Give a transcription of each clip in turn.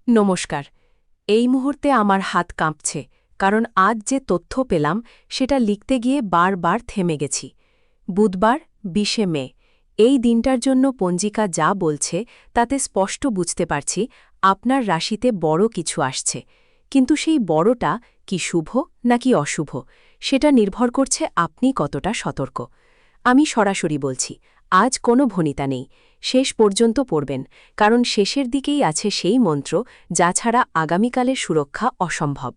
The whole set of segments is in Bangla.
নমস্কার। এই মুহূর্তে আমার হাত কাঁপছে, কারণ আজ যে তথ্য পেলাম সেটা লিখতে গিয়ে বারবার থেমে গেছি। বুধবার ২০শে মে, এই দিনটার জন্য পঞ্জিকা যা বলছে তাতে স্পষ্ট বুঝতে পারছি আপনার রাশিতে বড় কিছু আসছে। কিন্তু সেই বড়টা কি শুভ নাকি অশুভ, সেটা নির্ভর করছে আপনি কতটা সতর্ক। আমি সরাসরি বলছি, আজ কোনো ভনিতা নেই, শেষ পর্যন্ত পড়বেন, কারণ শেষের দিকেই আছে সেই মন্ত্র যা ছাড়া আগামীকালের সুরক্ষা অসম্ভব।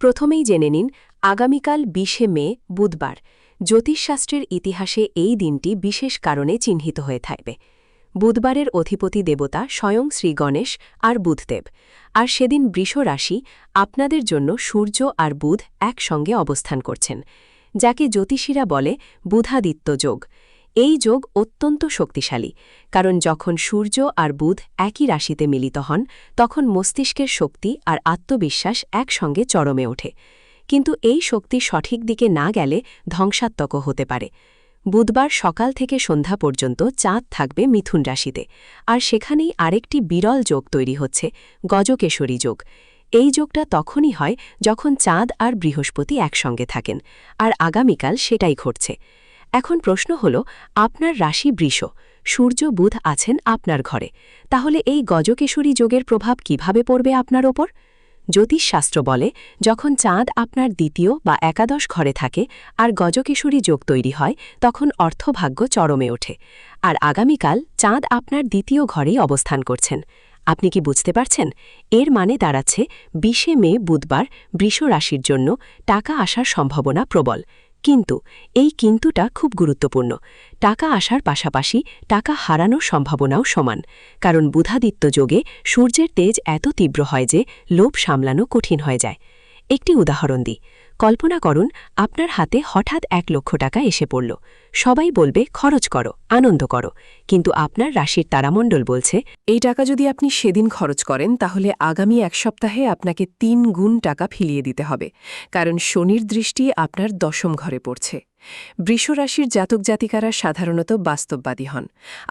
প্রথমেই জেনে নিন, আগামীকাল ২০শে মে বুধবার। জ্যোতিষশাস্ত্রের ইতিহাসে এই দিনটি বিশেষ কারণে চিহ্নিত হয়ে থাকবে। বুধবারের অধিপতি দেবতা স্বয়ং শ্রী গণেশ আর বুধদেব, আর সেদিন বৃষ রাশি আপনাদের জন্য সূর্য আর বুধ একসঙ্গে অবস্থান করছেন, যাকে জ্যোতিষীরা বলে বুধাদিত্য যোগ। এই যোগ অত্যন্ত শক্তিশালী, কারণ যখন সূর্য আর বুধ একই রাশিতে মিলিত হন তখন মস্তিষ্কের শক্তি আর আত্মবিশ্বাস একসঙ্গে চরমে ওঠে। কিন্তু এই শক্তি সঠিক দিকে না গেলে ধ্বংসাত্মকও হতে পারে। বুধবার সকাল থেকে সন্ধ্যা পর্যন্ত চাঁদ থাকবে মিথুন রাশিতে, আর সেখানেই আরেকটি বিরল যোগ তৈরি হচ্ছে, গজকেশরী যোগ। এই যোগটা তখনই হয় যখন চাঁদ আর বৃহস্পতি একসঙ্গে থাকেন, আর আগামীকাল সেটাই ঘটছে। এখন প্রশ্ন হল, আপনার রাশি বৃষ, সূর্য বুধ আছেন আপনার ঘরে, তাহলে এই গজকেশরী যোগের প্রভাব কিভাবে পড়বে আপনার ওপর? জ্যোতিষশাস্ত্র বলে, যখন চাঁদ আপনার দ্বিতীয় বা একাদশ ঘরে থাকে আর গজকেশরী যোগ তৈরি হয় তখন অর্থভাগ্য চরমে ওঠে। আর আগামীকাল চাঁদ আপনার দ্বিতীয় ঘরেই অবস্থান করছেন। আপনি কি বুঝতে পারছেন? এর মানে দাঁড়াচ্ছে ২০শে মে বুধবার বৃষ রাশির জন্য টাকা আসার সম্ভাবনা প্রবল। কিন্তু এই কিন্তুটা খুব গুরুত্বপূর্ণ। টাকা আসার পাশাপাশি টাকা হারানোর সম্ভাবনাও সমান, কারণ বুধাদিত্য যোগে সূর্যের তেজ এত তীব্র হয় যে লোভ সামলানো কঠিন হয়ে যায়। একটি উদাহরণ দিই। কল্পনা করুন, আপনার হাতে হঠাৎ ১,০০,০০০ টাকা এসে পড়ল। সবাই বলবে খরচ করো, আনন্দ করো, কিন্তু আপনার রাশির তারামণ্ডল বলছে এই টাকা যদি আপনি সেদিন খরচ করেন তাহলে আগামী এক সপ্তাহে আপনাকে ৩ গুণ টাকা ফিরিয়ে দিতে হবে, কারণ শনির দৃষ্টি আপনার দশম ঘরে পড়ছে। বৃষ রাশির জাতক জাতিকারা সাধারণত বাস্তববাদী হন,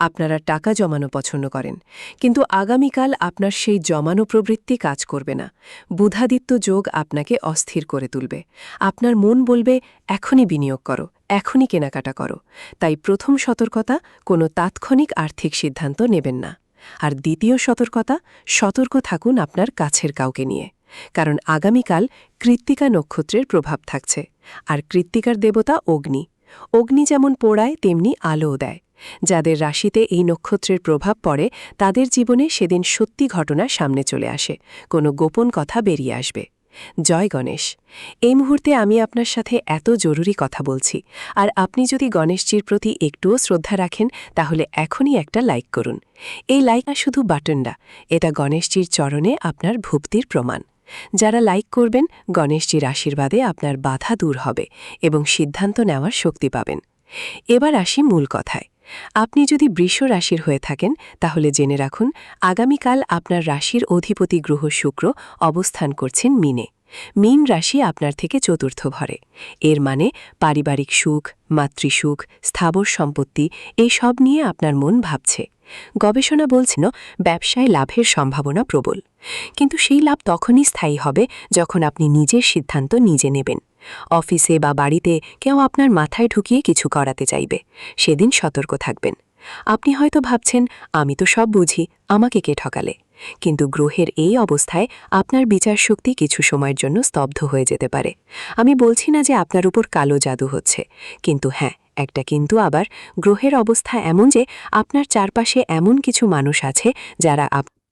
আপনারা টাকা জমানো পছন্দ করেন, কিন্তু আগামীকাল আপনার সেই জমানো প্রবৃত্তি কাজ করবে না। বুধাদিত্য যোগ আপনাকে অস্থির করে তুলবে। আপনার মন বলবে এখনই বিনিয়োগ করো, এখনই কেনাকাটা করো। তাই প্রথম সতর্কতা, কোনো তাৎক্ষণিক আর্থিক সিদ্ধান্ত নেবেন না। আর দ্বিতীয় সতর্কতা, সতর্ক থাকুন আপনার কাছের কাউকে নিয়ে, কারণ আগামীকাল কৃত্তিকা নক্ষত্রের প্রভাব থাকছে, আর কৃত্তিকার দেবতা অগ্নি। অগ্নি যেমন পোড়ায় তেমনি আলোও দেয়। যাদের রাশিতে এই নক্ষত্রের প্রভাব পড়ে তাদের জীবনে সেদিন সত্যি ঘটনা সামনে চলে আসে, কোনো গোপন কথা বেরিয়ে আসবে। জয় গণেশ। এই মুহূর্তে আমি আপনার সাথে এত জরুরি কথা বলছি, আর আপনি যদি গণেশজির প্রতি একটুও শ্রদ্ধা রাখেন তাহলে এখনই একটা লাইক করুন। এই লাইক শুধু বাটনটা, এটা গণেশজির চরণে আপনার ভক্তির প্রমাণ। যারা লাইক করবেন, গণেশজির আশীর্বাদে আপনার বাধা দূর হবে এবং সিদ্ধান্ত নেওয়ার শক্তি পাবেন। এবার আসি মূল কথায়। আপনি যদি বৃষ রাশির হয়ে থাকেন তাহলে জেনে রাখুন, আগামীকাল আপনার রাশির অধিপতি গ্রহ শুক্র অবস্থান করছেন মীনে। মীন রাশি আপনার থেকে চতুর্থ ঘরে। এর মানে পারিবারিক সুখ, মাতৃসুখ, স্থাবর সম্পত্তি, এই সব নিয়ে আপনার মন ভাবছে। গবেষণা বলছিল ব্যবসায় লাভের সম্ভাবনা প্রবল, কিন্তু সেই লাভ তখনই স্থায়ী হবে যখন আপনি নিজের সিদ্ধান্ত নিজে নেবেন। অফিসে বা বাড়িতে কেউ আপনার মাথায় ঢুকিয়ে কিছু করাতে চাইবে, সেদিন সতর্ক থাকবেন। আপনি হয়তো ভাবছেন, আমি তো সব বুঝি, আমাকে কে ঠকালে? কিন্তু গ্রহের এই অবস্থায় আপনার বিচার শক্তি কিছু সময়ের জন্য স্তব্ধ হয়ে যেতে পারে। আমি বলছি না যে আপনার উপর কালো জাদু হচ্ছে, কিন্তু হ্যাঁ, একটা কিন্তু আবার, গ্রহের অবস্থা এমন যে আপনার চারপাশে এমন কিছু মানুষ আছে যারা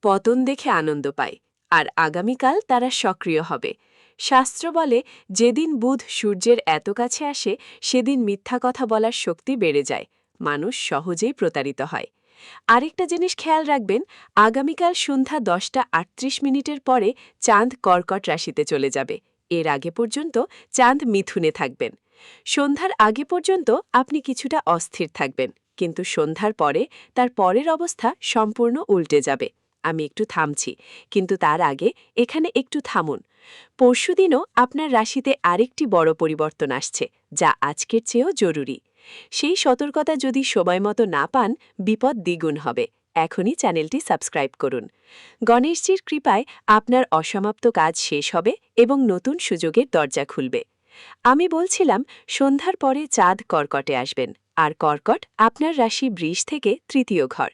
পতন দেখে আনন্দ পায়, আর আগামীকাল তারা সক্রিয় হবে। শাস্ত্র বলে, যেদিন বুধ সূর্যের এত কাছে আসে সেদিন মিথ্যা কথা বলার শক্তি বেড়ে যায়, মানুষ সহজেই প্রতারিত হয়। আরেকটা জিনিস খেয়াল রাখবেন, আগামীকাল সন্ধ্যা 10:38 পরে চাঁদ কর্কট রাশিতে চলে যাবে। এর আগে পর্যন্ত চাঁদ মিথুনে থাকবেন। সন্ধ্যার আগে পর্যন্ত আপনি কিছুটা অস্থির থাকবেন, কিন্তু সন্ধ্যার পরে তার পরের অবস্থা সম্পূর্ণ উল্টে যাবে। আমি একটু থামছি, কিন্তু তার আগে এখানে একটু থামুন। পরশুদিনও আপনার রাশিতে আরেকটি বড় পরিবর্তন আসছে, যা আজকের চেয়েও জরুরি। সেই সতর্কতা যদি সময়মতো না পান, বিপদ দ্বিগুণ হবে। এখনই চ্যানেলটি সাবস্ক্রাইব করুন। গণেশজির কৃপায় আপনার অসমাপ্ত কাজ শেষ হবে এবং নতুন সুযোগের দরজা খুলবে। আমি বলছিলাম, সন্ধ্যার পরে চাঁদ কর্কটে আসবেন, আর কর্কট আপনার রাশি বৃষ থেকে তৃতীয় ঘর।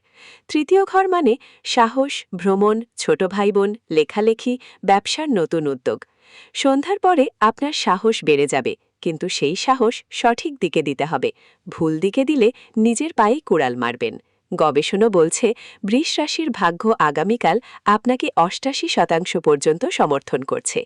তৃতীয় ঘর মানে সাহস, ভ্রমণ, ছোট ভাইবোন, লেখালেখি, ব্যবসার নতুন উদ্যোগ। সন্ধ্যার পরে আপনার সাহস বেড়ে যাবে, কিন্তু সেই সাহস সঠিক দিকে দিতে হবে। ভুল দিকে দিলে নিজের পায়েই কুড়াল মারবেন। গবেষণা বলছে, বৃষ রাশির ভাগ্য আগামীকাল আপনাকে ৮৮% পর্যন্ত সমর্থন করছে,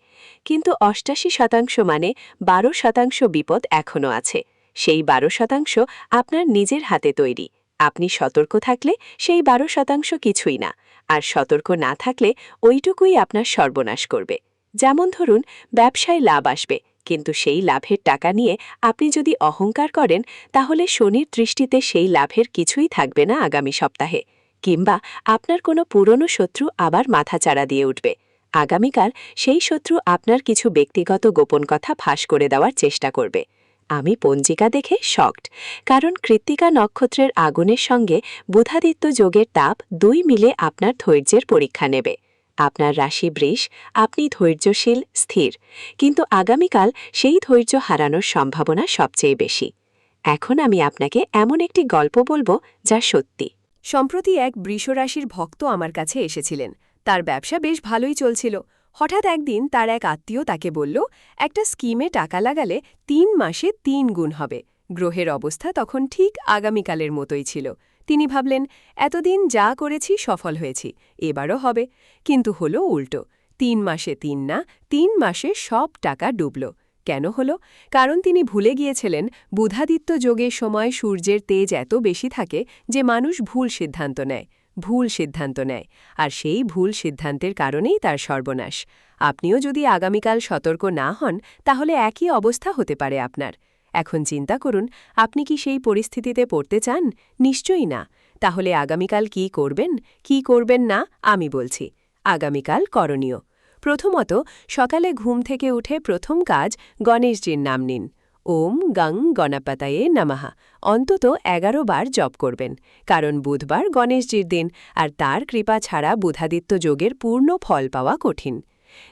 কিন্তু ৮৮% মানে ১২% বিপদ এখনও আছে। সেই ১২% আপনার নিজের হাতে তৈরি। আপনি সতর্ক থাকলে সেই ১২% কিছুই না, আর সতর্ক না থাকলে ওইটুকুই আপনার সর্বনাশ করবে। যেমন ধরুন, ব্যবসায় লাভ আসবে, কিন্তু সেই লাভের টাকা নিয়ে আপনি যদি অহংকার করেন, তাহলে শনির দৃষ্টিতে সেই লাভের কিছুই থাকবে না আগামী সপ্তাহে। কিংবা আপনার কোনো পুরনো শত্রু আবার মাথাচাড়া দিয়ে উঠবে। আগামীকাল সেই শত্রু আপনার কিছু ব্যক্তিগত গোপন কথা ফাঁস করে দেওয়ার চেষ্টা করবে। আমি পঞ্জিকা দেখে শকড, কারণ কৃত্তিকা নক্ষত্রের আগুনের সঙ্গে বুধাদিত্য যোগের তাপ ২ মিলে আপনার ধৈর্যের পরীক্ষা নেবে। আপনার রাশি বৃষ, আপনি ধৈর্যশীল, স্থির, কিন্তু আগামীকাল সেই ধৈর্য হারানোর সম্ভাবনা সবচেয়ে বেশি। এখন আমি আপনাকে এমন একটি গল্প বলবো যা সত্যি। সম্প্রতি এক বৃষরাশির ভক্ত আমার কাছে এসেছিলেন। তার ব্যবসা বেশ ভালোই চলছিল। হঠাৎ একদিন তার এক আত্মীয় তাকে বলল, একটা স্কিমে টাকা লাগালে ৩ মাসে ৩ গুণ হবে। গ্রহের অবস্থা তখন ঠিক আগামীকালের মতোই ছিল। তিনি ভাবলেন, এতদিন যা করেছি সফল হয়েছি, এবারও হবে। কিন্তু হলো উল্টো। ৩ মাসে ৩ না, ৩ মাসে সব টাকা ডুবল। কেন হলো? কারণ তিনি ভুলে গিয়েছিলেন, বুধাদিত্য যোগের সময় সূর্যের তেজ এত বেশি থাকে যে মানুষ ভুল সিদ্ধান্ত নেয়, আর সেই ভুল সিদ্ধান্তের কারণেই তার সর্বনাশ। আপনিও যদি আগামীকাল সতর্ক না হন, তাহলে একই অবস্থা হতে পারে আপনার। এখন চিন্তা করুন, আপনি কি সেই পরিস্থিতিতে পড়তে চান? নিশ্চয়ই না। তাহলে আগামীকাল কি করবেন, কি করবেন না, আমি বলছি। আগামীকাল করণীয়: প্রথমত, সকালে ঘুম থেকে উঠে প্রথম কাজ গণেশজির নাম নিন। ওম গং গণপতয়ে নমঃ অন্তত ১১ বার জপ করবেন, কারণ বুধবার গণেশজির দিন, আর তার কৃপা ছাড়া বুধাদিত্য যোগের পূর্ণ ফল পাওয়া কঠিন।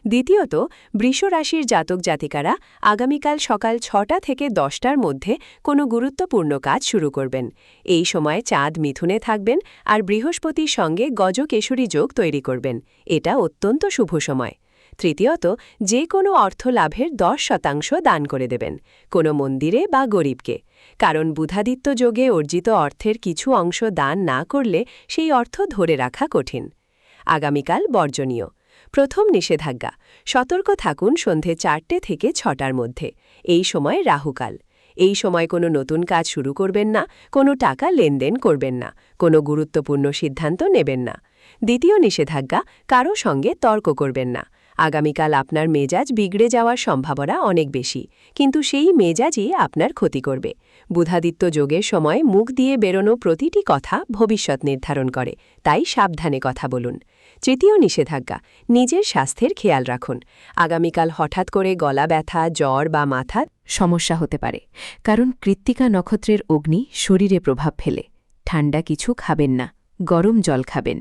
দ্বিতীয়ত, বৃষ রাশির জাতক জাতিকারা আগামীকাল সকাল ৬টা থেকে ১০টার মধ্যে কোনো গুরুত্বপূর্ণ কাজ শুরু করবেন। এই সময় চাঁদ মিথুনে থাকবেন, আর বৃহস্পতির সঙ্গে গজকেশরী যোগ তৈরি করবেন। এটা অত্যন্ত শুভ সময়। তৃতীয়ত, যে কোনো অর্থ লাভের ১০% দান করে দেবেন, কোনো মন্দিরে বা গরিবকে, কারণ বুধাদিত্য যোগে অর্জিত অর্থের কিছু অংশ দান না করলে সেই অর্থ ধরে রাখা কঠিন। আগামীকাল বর্জনীয়: প্রথম নিষেধাজ্ঞা, সতর্ক থাকুন সন্ধে ৪টে থেকে ৬টার মধ্যে। এই সময় রাহুকাল। এই সময় কোনো নতুন কাজ শুরু করবেন না, কোনো টাকা লেনদেন করবেন না, কোনো গুরুত্বপূর্ণ সিদ্ধান্ত নেবেন না। দ্বিতীয় নিষেধাজ্ঞা, কারো সঙ্গে তর্ক করবেন না। আগামীকাল আপনার মেজাজ বিগড়ে যাওয়ার সম্ভাবনা অনেক বেশি, কিন্তু সেই মেজাজই আপনার ক্ষতি করবে। বুধাদিত্য যোগের সময় মুখ দিয়ে বেরোনো প্রতিটি কথা ভবিষ্যৎ নির্ধারণ করে, তাই সাবধানে কথা বলুন। তৃতীয় নিষেধাজ্ঞা, নিজের স্বাস্থ্যের খেয়াল রাখুন। আগামীকাল হঠাৎ করে গলা ব্যথা, জ্বর বা মাথার সমস্যা হতে পারে, কারণ কৃত্তিকা নক্ষত্রের অগ্নি শরীরে প্রভাব ফেলে। ঠান্ডা কিছু খাবেন না, গরম জল খাবেন।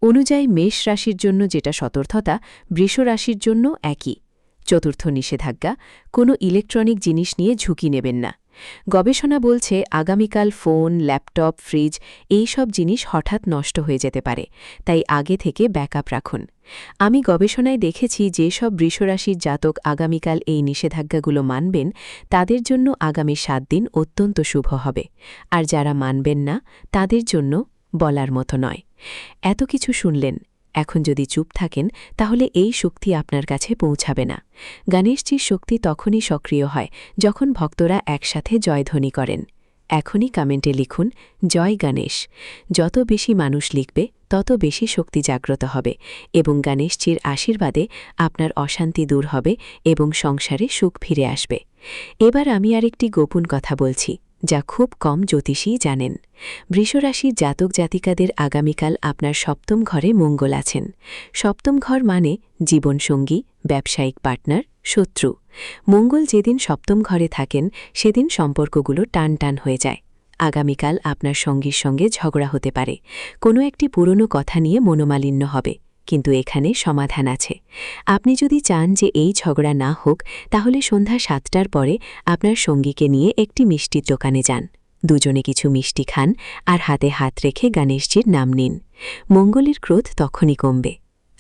অনুযায়ী মেষ রাশির জন্য যেটা সতর্কতা, বৃষ রাশির জন্য একই। চতুর্থ নিষেধাজ্ঞা, কোনো ইলেকট্রনিক জিনিস নিয়ে ঝুঁকি নেবেন না। গবেষণা বলছে, আগামীকাল ফোন, ল্যাপটপ, ফ্রিজ এই সব জিনিস হঠাৎ নষ্ট হয়ে যেতে পারে, তাই আগে থেকে ব্যাকআপ রাখুন। আমি গবেষণায় দেখেছি, যেসব বৃষরাশির জাতক আগামীকাল এই নিষেধাজ্ঞাগুলো মানবেন, তাদের জন্য আগামী ৭ দিন অত্যন্ত শুভ হবে, আর যারা মানবেন না, তাদের জন্য বলার মতো নয়। এত কিছু শুনলেন, এখন যদি চুপ থাকেন, তাহলে এই শক্তি আপনার কাছে পৌঁছাবে না। গণেশজির শক্তি তখনই সক্রিয় হয় যখন ভক্তরা একসাথে জয়ধ্বনি করেন। এখনই কমেন্টে লিখুন, জয় গণেশ। যত বেশি মানুষ লিখবে, তত বেশি শক্তি জাগ্রত হবে, এবং গণেশজির আশীর্বাদে আপনার অশান্তি দূর হবে এবং সংসারে সুখ ফিরে আসবে। এবার আমি আরেকটি গোপন কথা বলছি, যা খুব কম জ্যোতিষী জানেন। বৃষরাশির জাতক জাতিকাদের আগামীকাল আপনার সপ্তম ঘরে মঙ্গল আছেন। সপ্তম ঘর মানে জীবনসঙ্গী, ব্যবসায়িক পার্টনার, শত্রু। মঙ্গল যেদিন সপ্তম ঘরে থাকেন, সেদিন সম্পর্কগুলো টান টান হয়ে যায়। আগামীকাল আপনার সঙ্গীর সঙ্গে ঝগড়া হতে পারে, কোনো একটি পুরনো কথা নিয়ে মনোমালিন্য হবে, কিন্তু এখানে সমাধান আছে। আপনি যদি চান যে এই ঝগড়া না হোক, তাহলে সন্ধ্যা 7টার পরে আপনার সঙ্গীকে নিয়ে একটি মিষ্টির দোকানে যান। দুজনে কিছু মিষ্টি খান আর হাতে হাত রেখে গণেশজির নাম নিন। মঙ্গলের ক্রোধ তখনই কমবে।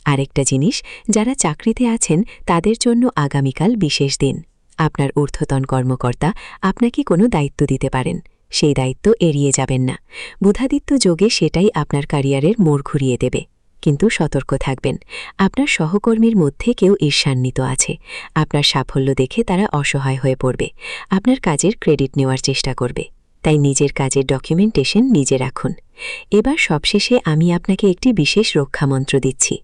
আরেকটা জিনিস, যারা চাকরিতে আছেন তাদের জন্য আগামীকাল বিশেষ দিন। আপনার ঊর্ধ্বতন কর্মকর্তা আপনাকে কোনো দায়িত্ব দিতে পারেন, সেই দায়িত্ব এড়িয়ে যাবেন না। বুধাদিত্য যোগে সেটাই আপনার ক্যারিয়ারের মোড় ঘুরিয়ে দেবে। কিন্তু সতর্ক থাকবেন, আপনার সহকর্মীর মধ্যে কেউ ঈর্ষান্বিত আছে। আপনার সাফল্য দেখে তারা অসহায় হয়ে পড়বে, আপনার কাজের ক্রেডিট নেওয়ার চেষ্টা করবে। তাই নিজের কাজের ডকুমেন্টেশন নিজে রাখুন। এবার সবশেষে আমি আপনাকে একটি বিশেষ রক্ষামন্ত্র দিচ্ছি।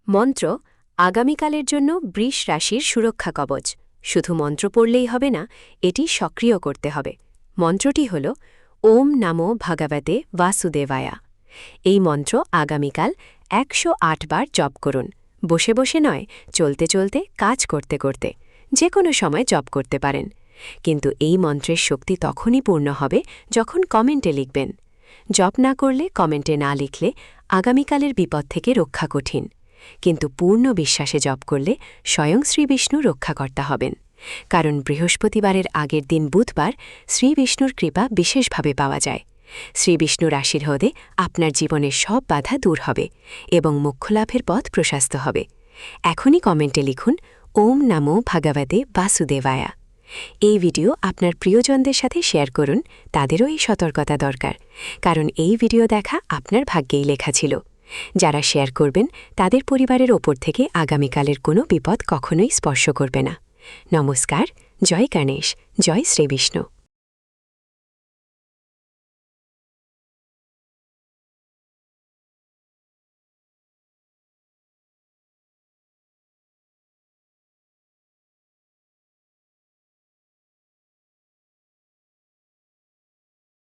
মন্ত্র আগামীকালের জন্য বৃষ রাশির সুরক্ষা কবচ। শুধু মন্ত্র পড়লেই হবে না, এটি সক্রিয় করতে হবে। মন্ত্রটি হল ওম নমো ভগবতে বাসুদেবায়া। এই মন্ত্র আগামীকাল 108 বার জপ করুন। বসে বসে নয়, চলতে চলতে, কাজ করতে করতে, যে কোনো সময় জপ করতে পারেন। কিন্তু এই মন্ত্রের শক্তি তখনই পূর্ণ হবে যখন কমেন্টে লিখবেন। জপ না করলে, কমেন্টে না লিখলে আগামীকালের বিপদ থেকে রক্ষা কঠিন। কিন্তু পূর্ণ বিশ্বাসে জপ করলে স্বয়ং শ্রীবিষ্ণু রক্ষাকর্তা হবেন। কারণ বৃহস্পতিবারের আগের দিন বুধবার শ্রীবিষ্ণুর কৃপা বিশেষভাবে পাওয়া যায়। শ্রীবিষ্ণুর আশীর্বাদে আপনার জীবনের সব বাধা দূর হবে এবং মোক্ষলাভের পথ প্রশস্ত হবে। এখনই কমেন্টে লিখুন ওম নমো ভগবতে বাসুদেবায়া। এই ভিডিও আপনার প্রিয়জনদের সাথে শেয়ার করুন, তাদেরও এই সতর্কতা দরকার। কারণ এই ভিডিও দেখা আপনার ভাগ্যেই লেখা ছিল। যারা শেয়ার করবেন তাদের পরিবারের ওপর থেকে আগামীকালের কোনো বিপদ কখনোই স্পর্শ করবে না। নমস্কার, জয় গণেশ, জয় শ্রীবিষ্ণু।